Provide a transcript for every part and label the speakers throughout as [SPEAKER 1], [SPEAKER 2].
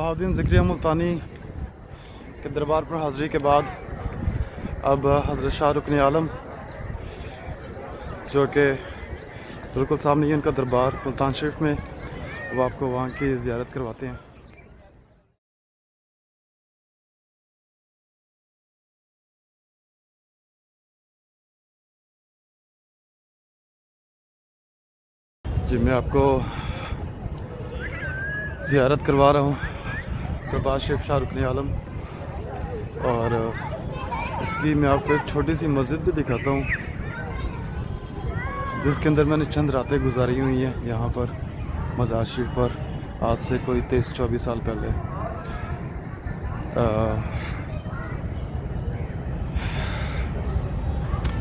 [SPEAKER 1] बहाउद्दीन ज़िक्रिया मुल्तानी के दरबार पर हाज़िरी के बाद अब हज़रत शाह रुकन आलम जो कि बिल्कुल सामने ही उनका दरबार मुल्तान शरीफ में, अब आपको वहाँ की ज़ियारत करवाते हैं। जी मैं आपको ज़ियारत करवा रहा हूँ दरबार शरीफ शाह रुकन आलम, और इसकी मैं आपको एक छोटी सी मस्जिद भी दिखाता हूँ जिसके अंदर मैंने चंद रातें गुजारी हुई हैं यहाँ पर मज़ार शरीफ पर, आज से कोई 23-24 साल पहले।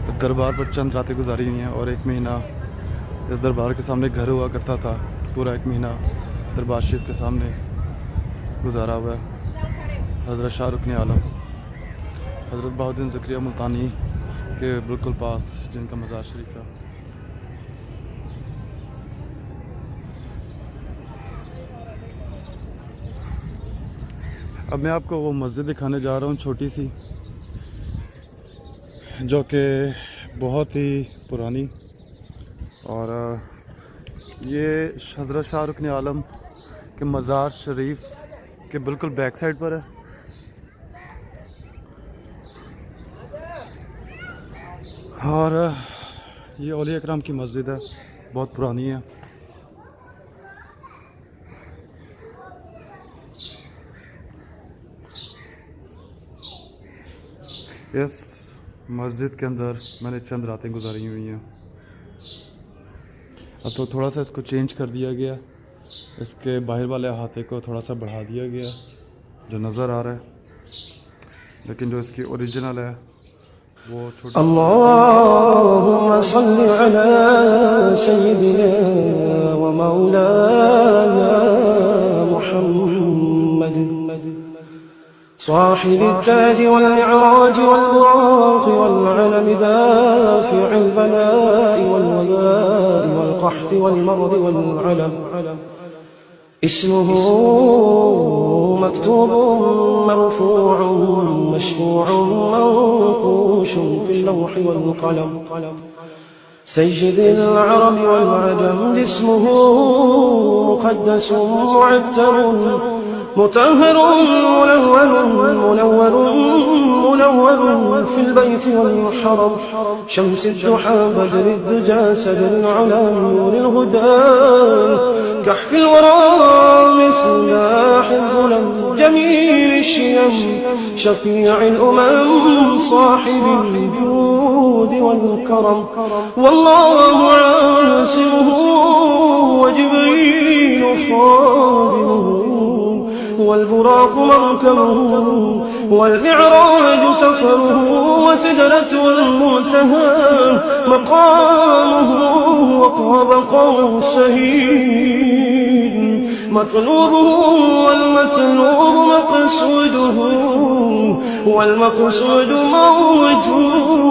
[SPEAKER 1] इस दरबार पर चंद रातें गुजारी हुई हैं और एक महीना इस दरबार के सामने घर हुआ करता था। पूरा एक महीना दरबार शरीफ के सामने गुजारा हुआ है। हज़रत शाह रुकन आलम हज़रत बहाउद्दीन ज़िक्रिया मुल्तानी के बिल्कुल पास जिनका मज़ार शरीफ है। अब मैं आपको वो मस्जिद दिखाने जा रहा हूँ छोटी सी, जो कि बहुत ही पुरानी, और ये हज़रत शाह रुकन आलम के मज़ार शरीफ के बिल्कुल बैक साइड पर है। और ये औलिया इकराम की मस्जिद है, बहुत पुरानी है। इस मस्जिद के अंदर मैंने चंद रातें गुजारी हुई हैं। अब तो थोड़ा सा इसको चेंज कर दिया गया, इसके बाहर वाले अहाते को थोड़ा सा बढ़ा दिया गया जो नज़र आ रहा है, लेकिन जो इसकी ओरिजिनल है वो छोटी।
[SPEAKER 2] अल्लाहुम्मा सल्लि अला सय्यिदिना व मौलाना मुहम्मद साहिब التاج والمعراج والبراق والعلم دافع البلاء والوباء والقحط والمرض والعلم اسمه مكتوب مرفوع مشفوع منقوش في اللوح والقلم سيد العرب والعجم اسمه مقدس معتر مطهر منور في البيت والحرم شمس الضحى بدر الدجى سدر العلا نور الهدى كحف الورى مصباح الظلم جميل الشيم شفيع الأمم صاحب الجود والكرم والله عاصمه وجبريل خادمه والبراق مركبه والمعراج سفره وسدرة المنتهى مقامه وطاب قوسين مطلوبه والمطلوب مقصوده والمقصود موجود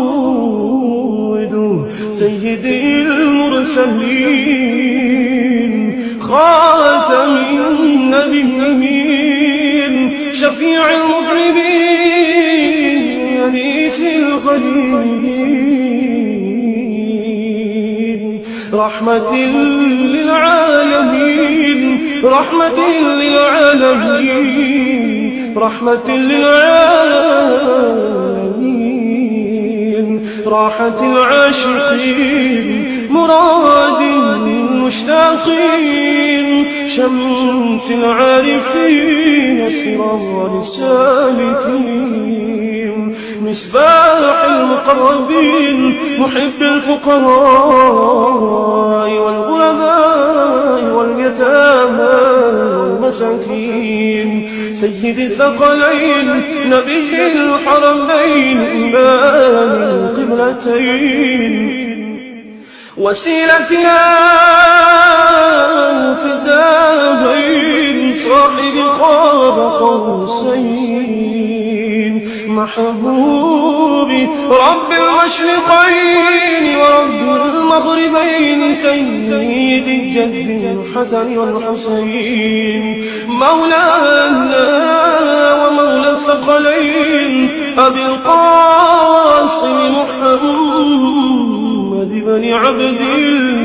[SPEAKER 2] سيد المرسلين خاتم النبيين شفيع المذنبين أنيس الغريبين رحمة للعالمين رحمة للعالمين رحمة للعالمين راحة العاشقين مراد المشتاقين شمس العارفين سراج السالكين مصباح المقربين محب الفقراء والغرباء واليتامى والمساكين سيد الثقلين نبي الحرمين إمام القبلتين وسيلتنا في الدارين صاحب قاب قوسين محبوبي رب المشرقين ورب المغربين سيد الجد الحسن والحسين مولانا ومولى الثقلين أبي القاسم محمد بن عبد الله